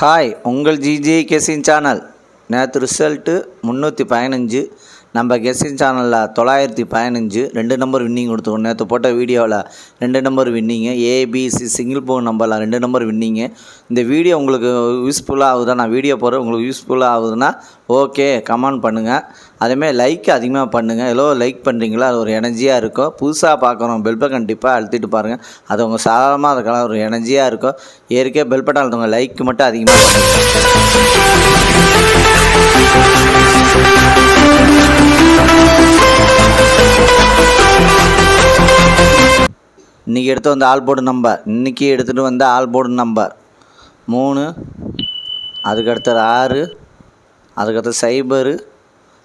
Hi, உங்கள் GJ guessing channel. நேற்று result 315. நம்ம கெஸ்ஸிங் சேனலில் 915 2 நம்பர் வின்னிங் கொடுத்துருக்கோம். நேற்று போட்ட வீடியோவில் 2 number winning, ABC single phone நம்பரில் 2 நம்பர் வின்னிங்கு. இந்த வீடியோ உங்களுக்கு யூஸ்ஃபுல்லாக ஆகுதா? நான் வீடியோ போடுறேன் உங்களுக்கு யூஸ்ஃபுல்லாக ஆகுதுன்னா ஓகே கமெண்ட் பண்ணுங்கள். அதேமாதிரி லைக் அதிகமாக பண்ணுங்கள். எவ்வளோ லைக் பண்ணுறீங்களோ அது ஒரு எனர்ஜியாக இருக்கும். புதுசாக பார்க்குறோம் பெல் பட்டன் கண்டிப்பாக அழுத்திட்டு பாருங்கள். அது உங்கள் சாதாரணமாக அதுக்கெல்லாம் ஒரு எனர்ஜியாக இருக்கும். ஏற்கே பெல் பட்டன் அழுத்துங்க. லைக் மட்டும் அதிகமாக இன்றைக்கி எடுத்து வந்த ஆல் போர்டு நம்பர், இன்றைக்கி எடுத்துகிட்டு வந்த ஆல் போர்டு நம்பர் 3, அதுக்கடுத்தது 6, அதுக்கடுத்து 0,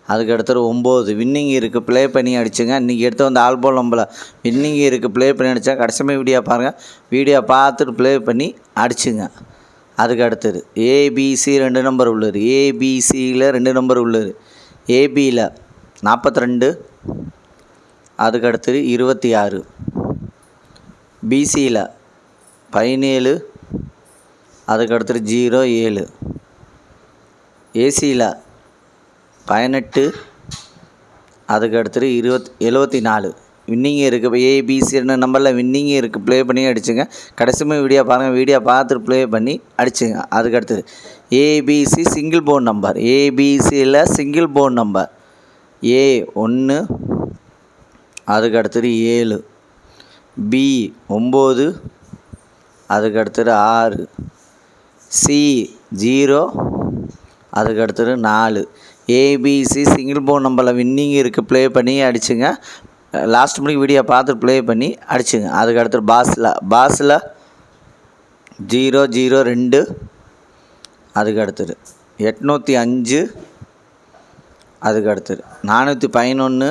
அதுக்கடுத்தது 9 வின்னிங் இருக்குது. ப்ளே பண்ணி அடிச்சுங்க. இன்றைக்கி எடுத்து வந்த ஆல் போர்டு நம்பரில் வின்னிங் இருக்குது. ப்ளே பண்ணி அடித்தா கடைசியாக வீடியோ பாருங்கள். வீடியோ பார்த்துட்டு ப்ளே பண்ணி அடிச்சுங்க. அதுக்கு அடுத்தது ஏபிசி 2 நம்பர் உள்ளது. ஏபிசியில் 2 நம்பர் உள்ளது. ஏபியில் 42, அதுக்கு அடுத்தது 26, பிசியில் 17, அதுக்கு அடுத்தது 07, ஏசியில் 18, அதுக்கு அடுத்தது 74 வின்னிங் இருக்குது. ஏபிசி 2 நம்பரில் வின்னிங் இருக்குது. ப்ளே பண்ணி அடிச்சுங்க. கடைசியுமே வீடியோ பாருங்கள். வீடியோ பார்த்துட்டு ப்ளே பண்ணி அடிச்சுங்க. அதுக்கு அடுத்தது ஏபிசி சிங்கிள் போன் நம்பர். ஏபிசியில் சிங்கிள் போன் நம்பர் A1, அதுக்கு அடுத்தது 7, B9, அதுக்கு அடுத்தது 6, C0, அதுக்கு அடுத்தது 4. ஏபிசி சிங்கிள் போன் நம்பரில் வின்னிங் இருக்குது. ப்ளே பண்ணி அடிச்சுங்க. லாஸ்ட் மணிக்கு வீடியோ பார்த்து ப்ளே பண்ணி அடிச்சுங்க. அதுக்கு அடுத்தது பாஸில் 002, அதுக்கு அடுத்தது 805, அதுக்கு அடுத்தது 411,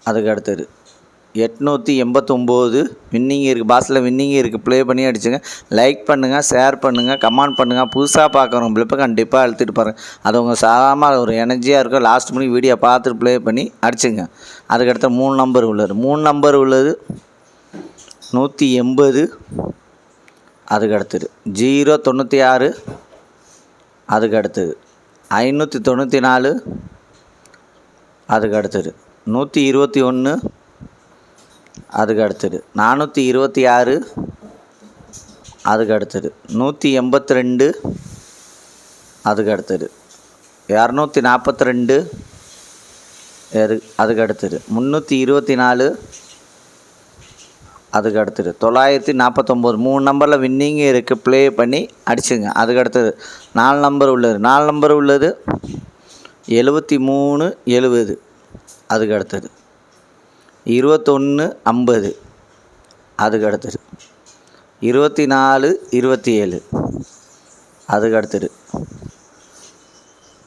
அதுக்கு அடுத்தது 889 வின்னிங் இருக்குது. பாஸில் வின்னிங் இருக்குது. ப்ளே பண்ணி அடிச்சுங்க. லைக் பண்ணுங்கள், ஷேர் பண்ணுங்கள், கமெண்ட் பண்ணுங்கள். புதுசாக பார்க்குறோம் பிளிப்பை கண்டிப்பாக அழுத்திட்டு பாருங்கள். அது உங்கள் சாதாரணமாக ஒரு எனர்ஜியாக இருக்கும். லாஸ்ட் மணி வீடியோ பார்த்துட்டு ப்ளே பண்ணி அடிச்சுங்க. அதுக்கடுத்து 3 நம்பர் உள்ளது. 3 நம்பர் உள்ளது 180, அதுக்கு அடுத்தது 096, அதுக்கு அடுத்தது 594, அதுக்கு அடுத்தது 121, அதுக்கு அடுத்தது 426, அதுக்கு அடுத்தது 182, அதுக்கு அடுத்தது 242, அதுக்கு அடுத்தது 324, அதுக்கு அடுத்தது 949. 3 நம்பரில் வின்னிங் இருக்குது. ப்ளே பண்ணி அடிச்சுங்க. அதுக்கு அடுத்தது 4 நம்பர் உள்ளது. 4 நம்பர் உள்ளது 73, 70, அதுக்கு அடுத்தது 21, 50, அதுக்கு அடுத்தது 24, 27, அதுக்கு அடுத்தது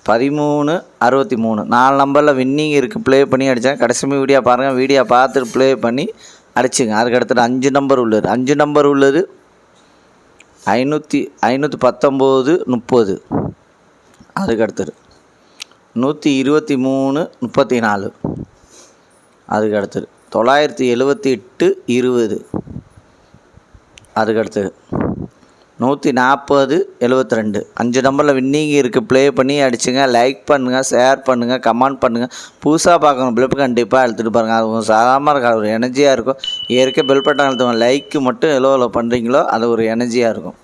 13, 63. 4 நம்பரில் வின்னிங் இருக்குது. ப்ளே பண்ணி அடித்தேன். கடைசி வீடியோ பாருங்கள். வீடியோ பார்த்துட்டு ப்ளே பண்ணி அடிச்சுங்க. அதுக்கு அடுத்தது 5 நம்பர் உள்ளது. 5 நம்பர் உள்ளது 519, 30, அதுக்கு அடுத்தது 123, 34, அதுக்கு அடுத்தது 978, 20, அதுக்கு அடுத்தது 140, 72. 5 நம்பரில் வின்னிங் இருக்குது. ப்ளே பண்ணி அடிச்சுங்க. லைக் பண்ணுங்கள், ஷேர் பண்ணுங்கள், கமெண்ட் பண்ணுங்கள். புதுசாக பார்க்கணும் பிளிப்பு கண்டிப்பாக அழுத்திட்டு பாருங்கள். அது சாதாரணமாக இருக்காது, ஒரு எனர்ஜியாக இருக்கும். ஏற்கனவே பெல் பட்டன் அழுத்துவோம். லைக்கு மட்டும் எவ்வளோ பண்ணுறீங்களோ அது ஒரு எனர்ஜியாக இருக்கும்.